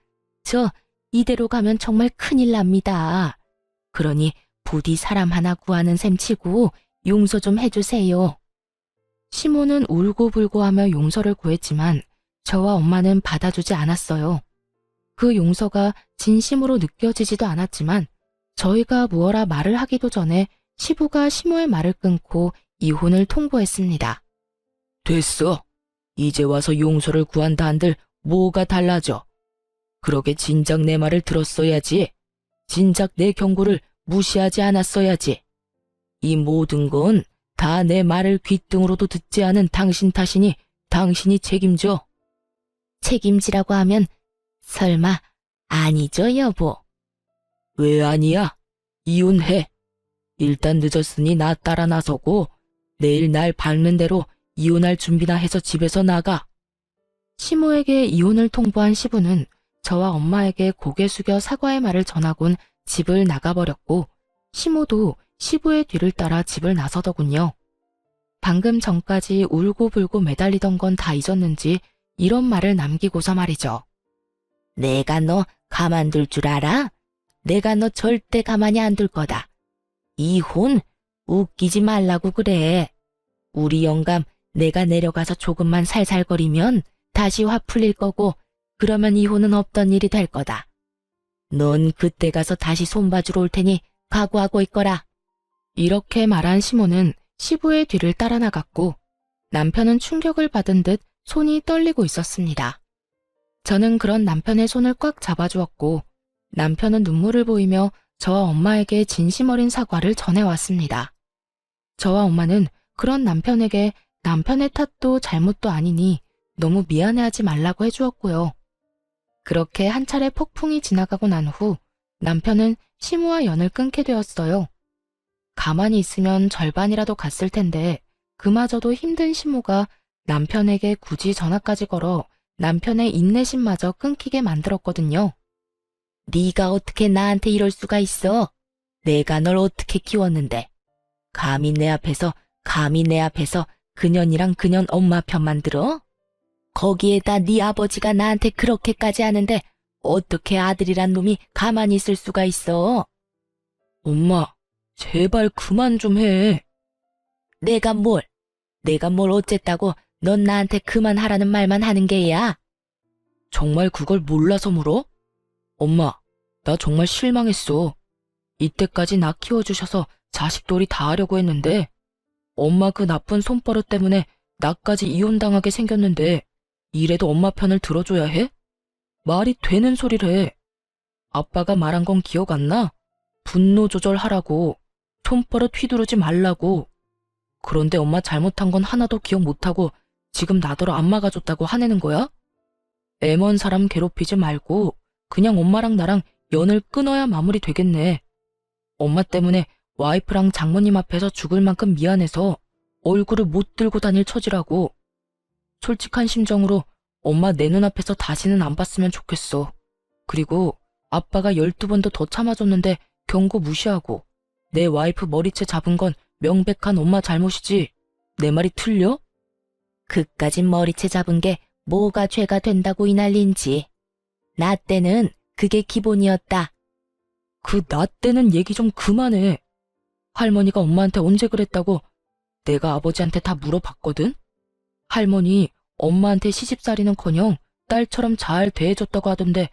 저 이대로 가면 정말 큰일 납니다. 그러니 부디 사람 하나 구하는 셈 치고 용서 좀 해주세요. 시모는 울고불고하며 용서를 구했지만 저와 엄마는 받아주지 않았어요. 그 용서가 진심으로 느껴지지도 않았지만 저희가 무어라 말을 하기도 전에 시부가 시모의 말을 끊고 이혼을 통보했습니다. 됐어. 이제 와서 용서를 구한다 한들 뭐가 달라져. 그러게 진작 내 말을 들었어야지. 진작 내 경고를 무시하지 않았어야지. 이 모든 건 다 내 말을 귓등으로도 듣지 않은 당신 탓이니 당신이 책임져. 책임지라고 하면 설마 아니죠, 여보? 왜 아니야? 이혼해. 일단 늦었으니 나 따라 나서고 내일 날 밝는 대로 이혼할 준비나 해서 집에서 나가. 시모에게 이혼을 통보한 시부는 저와 엄마에게 고개 숙여 사과의 말을 전하곤 집을 나가버렸고 시모도 시부의 뒤를 따라 집을 나서더군요. 방금 전까지 울고불고 매달리던 건 다 잊었는지 이런 말을 남기고서 말이죠. 내가 너 가만둘 줄 알아? 내가 너 절대 가만히 안 둘 거다. 이혼? 웃기지 말라고 그래. 우리 영감 내가 내려가서 조금만 살살거리면 다시 화 풀릴 거고 그러면 이혼은 없던 일이 될 거다. 넌 그때 가서 다시 손봐주러 올 테니 각오하고 있거라. 이렇게 말한 시모는 시부의 뒤를 따라 나갔고 남편은 충격을 받은 듯 손이 떨리고 있었습니다. 저는 그런 남편의 손을 꽉 잡아주었고 남편은 눈물을 보이며 저와 엄마에게 진심 어린 사과를 전해왔습니다. 저와 엄마는 그런 남편에게 남편의 탓도 잘못도 아니니 너무 미안해하지 말라고 해주었고요. 그렇게 한 차례 폭풍이 지나가고 난 후 남편은 시모와 연을 끊게 되었어요. 가만히 있으면 절반이라도 갔을 텐데 그마저도 힘든 시모가 남편에게 굳이 전화까지 걸어 남편의 인내심마저 끊기게 만들었거든요. 네가 어떻게 나한테 이럴 수가 있어? 내가 널 어떻게 키웠는데. 감히 내 앞에서 그년이랑 그년 엄마 편만 들어? 거기에다 네 아버지가 나한테 그렇게까지 하는데 어떻게 아들이란 놈이 가만히 있을 수가 있어? 엄마, 제발 그만 좀 해. 내가 뭘 어쨌다고 넌 나한테 그만하라는 말만 하는 게야? 정말 그걸 몰라서 물어? 엄마, 나 정말 실망했어. 이때까지 나 키워주셔서 자식돌이 다 하려고 했는데 엄마 그 나쁜 손버릇 때문에 나까지 이혼당하게 생겼는데 이래도 엄마 편을 들어줘야 해? 말이 되는 소리를 해. 아빠가 말한 건 기억 안 나? 분노 조절하라고. 손버릇 휘두르지 말라고. 그런데 엄마 잘못한 건 하나도 기억 못하고 지금 나더러 안 막아줬다고 화내는 거야? 애먼 사람 괴롭히지 말고 그냥 엄마랑 나랑 연을 끊어야 마무리 되겠네. 엄마 때문에 와이프랑 장모님 앞에서 죽을 만큼 미안해서 얼굴을 못 들고 다닐 처지라고. 솔직한 심정으로 엄마 내 눈앞에서 다시는 안 봤으면 좋겠어. 그리고 아빠가 12번도 더 참아줬는데 경고 무시하고 내 와이프 머리채 잡은 건 명백한 엄마 잘못이지. 내 말이 틀려? 그까짓 머리채 잡은 게 뭐가 죄가 된다고 이 난리인지. 나 때는 그게 기본이었다. 그 나 때는 얘기 좀 그만해. 할머니가 엄마한테 언제 그랬다고 내가 아버지한테 다 물어봤거든? 할머니 엄마한테 시집살이는커녕 딸처럼 잘 대해줬다고 하던데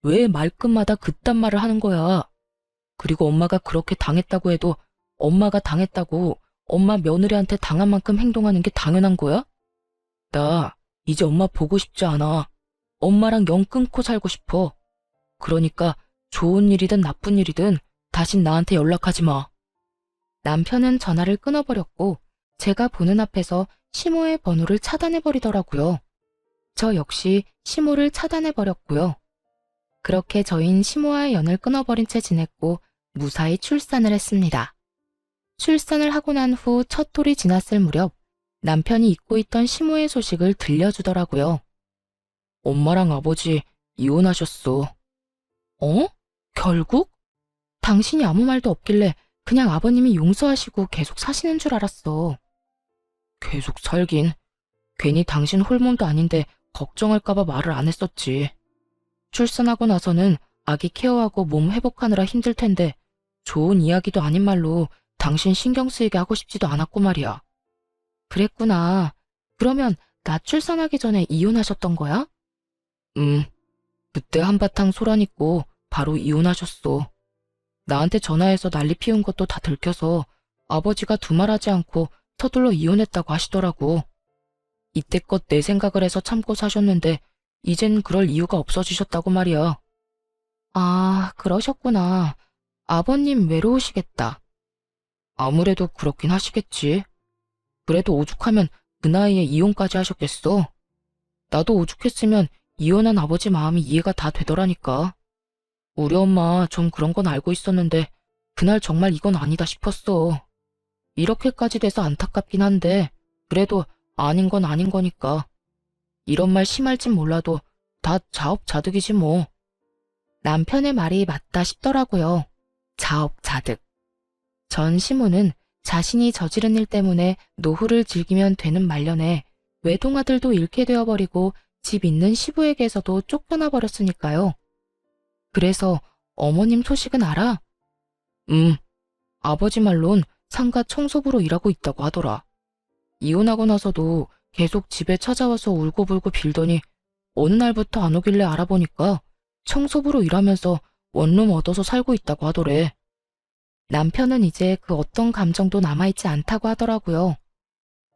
왜 말끝마다 그딴 말을 하는 거야. 그리고 엄마가 그렇게 당했다고 해도 엄마가 당했다고 엄마 며느리한테 당한 만큼 행동하는 게 당연한 거야? 나 이제 엄마 보고 싶지 않아. 엄마랑 연 끊고 살고 싶어. 그러니까 좋은 일이든 나쁜 일이든 다신 나한테 연락하지 마. 남편은 전화를 끊어버렸고 제가 보는 앞에서 시모의 번호를 차단해버리더라고요. 저 역시 시모를 차단해버렸고요. 그렇게 저흰 시모와의 연을 끊어버린 채 지냈고 무사히 출산을 했습니다. 출산을 하고 난 후 첫 돌이 지났을 무렵 남편이 잊고 있던 시모의 소식을 들려주더라고요. 엄마랑 아버지 이혼하셨어. 어? 결국? 당신이 아무 말도 없길래 그냥 아버님이 용서하시고 계속 사시는 줄 알았어. 계속 살긴. 괜히 당신 홀몸도 아닌데 걱정할까봐 말을 안 했었지. 출산하고 나서는 아기 케어하고 몸 회복하느라 힘들 텐데 좋은 이야기도 아닌 말로 당신 신경 쓰이게 하고 싶지도 않았고 말이야. 그랬구나. 그러면 나 출산하기 전에 이혼하셨던 거야? 그때 한바탕 소란있고 바로 이혼하셨어. 나한테 전화해서 난리 피운 것도 다 들켜서 아버지가 두말하지 않고 서둘러 이혼했다고 하시더라고. 이때껏 내 생각을 해서 참고 사셨는데 이젠 그럴 이유가 없어지셨다고 말이야. 아, 그러셨구나. 아버님 외로우시겠다. 아무래도 그렇긴 하시겠지. 그래도 오죽하면 그 나이에 이혼까지 하셨겠어. 나도 오죽했으면 이혼한 아버지 마음이 이해가 다 되더라니까. 우리 엄마 좀 그런 건 알고 있었는데 그날 정말 이건 아니다 싶었어. 이렇게까지 돼서 안타깝긴 한데 그래도 아닌 건 아닌 거니까. 이런 말 심할진 몰라도 다 자업자득이지 뭐. 남편의 말이 맞다 싶더라고요. 자업자득. 전 시모는 자신이 저지른 일 때문에 노후를 즐기면 되는 말년에 외동아들도 잃게 되어버리고 집 있는 시부에게서도 쫓겨나 버렸으니까요. 그래서 어머님 소식은 알아? 아버지 말론 상가 청소부로 일하고 있다고 하더라. 이혼하고 나서도 계속 집에 찾아와서 울고불고 빌더니 어느 날부터 안 오길래 알아보니까 청소부로 일하면서 원룸 얻어서 살고 있다고 하더래. 남편은 이제 그 어떤 감정도 남아있지 않다고 하더라고요.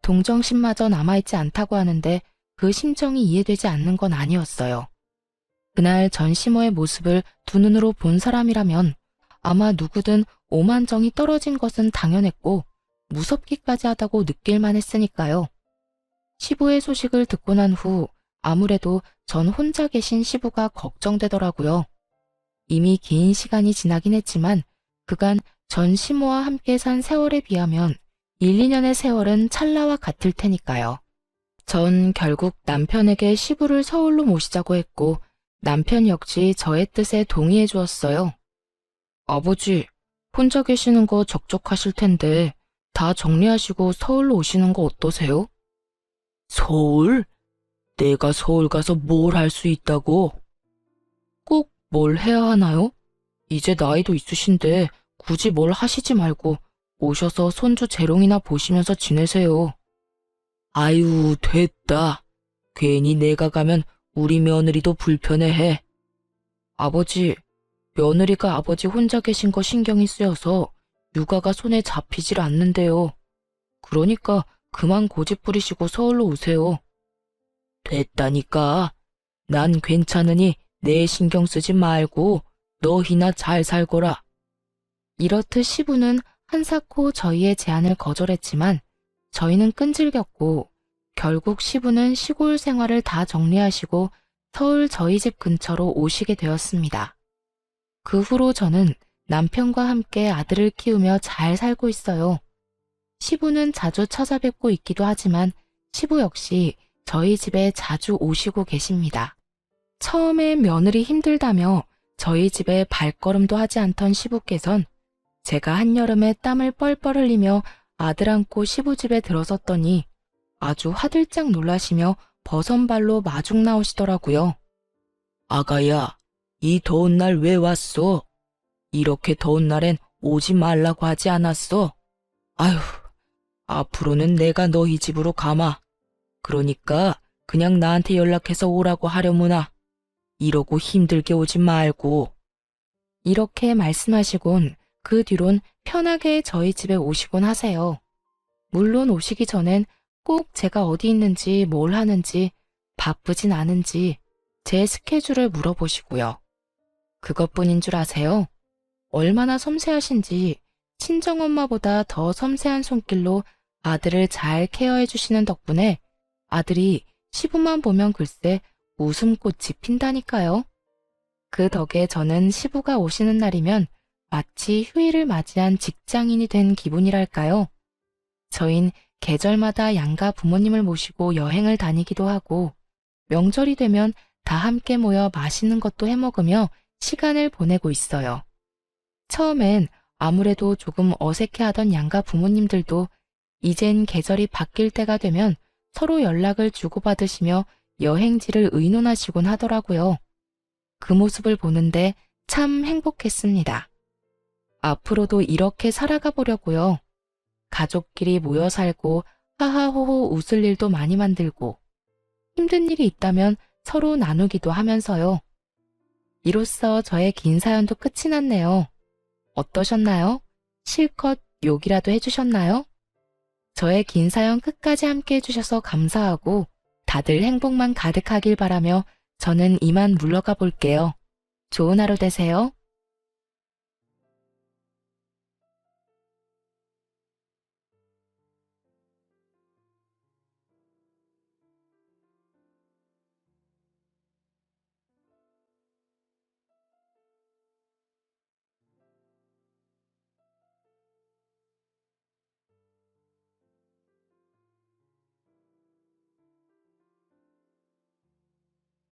동정심마저 남아있지 않다고 하는데 그 심정이 이해되지 않는 건 아니었어요. 그날 전 시모의 모습을 두 눈으로 본 사람이라면 아마 누구든 오만정이 떨어진 것은 당연했고 무섭기까지 하다고 느낄만 했으니까요. 시부의 소식을 듣고 난 후 아무래도 전 혼자 계신 시부가 걱정되더라고요. 이미 긴 시간이 지나긴 했지만 그간 전 시모와 함께 산 세월에 비하면 1, 2년의 세월은 찰나와 같을 테니까요. 전 결국 남편에게 시부를 서울로 모시자고 했고 남편 역시 저의 뜻에 동의해 주었어요. 아버지, 혼자 계시는 거 적적하실 텐데 다 정리하시고 서울로 오시는 거 어떠세요? 서울? 내가 서울 가서 뭘 할 수 있다고? 꼭 뭘 해야 하나요? 이제 나이도 있으신데 굳이 뭘 하시지 말고 오셔서 손주 재롱이나 보시면서 지내세요. 아유, 됐다. 괜히 내가 가면 우리 며느리도 불편해해. 아버지, 며느리가 아버지 혼자 계신 거 신경이 쓰여서 육아가 손에 잡히질 않는데요. 그러니까 그만 고집 부리시고 서울로 오세요. 됐다니까. 난 괜찮으니 내 신경 쓰지 말고 너희나 잘 살거라. 이렇듯 시부는 한사코 저희의 제안을 거절했지만 저희는 끈질겼고 결국 시부는 시골 생활을 다 정리하시고 서울 저희 집 근처로 오시게 되었습니다. 그 후로 저는 남편과 함께 아들을 키우며 잘 살고 있어요. 시부는 자주 찾아뵙고 있기도 하지만 시부 역시 저희 집에 자주 오시고 계십니다. 처음에 며느리 힘들다며 저희 집에 발걸음도 하지 않던 시부께선 제가 한여름에 땀을 뻘뻘 흘리며 아들 안고 시부 집에 들어섰더니 아주 화들짝 놀라시며 버선발로 마중 나오시더라고요. 아가야, 이 더운 날 왜 왔어? 이렇게 더운 날엔 오지 말라고 하지 않았어? 아휴, 앞으로는 내가 너희 집으로 가마. 그러니까 그냥 나한테 연락해서 오라고 하려무나. 이러고 힘들게 오지 말고. 이렇게 말씀하시곤 그 뒤론 편하게 저희 집에 오시곤 하세요. 물론 오시기 전엔 꼭 제가 어디 있는지 뭘 하는지 바쁘진 않은지 제 스케줄을 물어보시고요. 그것뿐인 줄 아세요? 얼마나 섬세하신지 친정엄마보다 더 섬세한 손길로 아들을 잘 케어해 주시는 덕분에 아들이 시부만 보면 글쎄 웃음꽃이 핀다니까요. 그 덕에 저는 시부가 오시는 날이면 마치 휴일을 맞이한 직장인이 된 기분이랄까요? 저흰 계절마다 양가 부모님을 모시고 여행을 다니기도 하고 명절이 되면 다 함께 모여 맛있는 것도 해 먹으며 시간을 보내고 있어요. 처음엔 아무래도 조금 어색해하던 양가 부모님들도 이젠 계절이 바뀔 때가 되면 서로 연락을 주고받으시며 여행지를 의논하시곤 하더라고요. 그 모습을 보는데 참 행복했습니다. 앞으로도 이렇게 살아가 보려고요. 가족끼리 모여 살고 하하호호 웃을 일도 많이 만들고 힘든 일이 있다면 서로 나누기도 하면서요. 이로써 저의 긴 사연도 끝이 났네요. 어떠셨나요? 실컷 욕이라도 해주셨나요? 저의 긴 사연 끝까지 함께 해주셔서 감사하고 다들 행복만 가득하길 바라며 저는 이만 물러가 볼게요. 좋은 하루 되세요.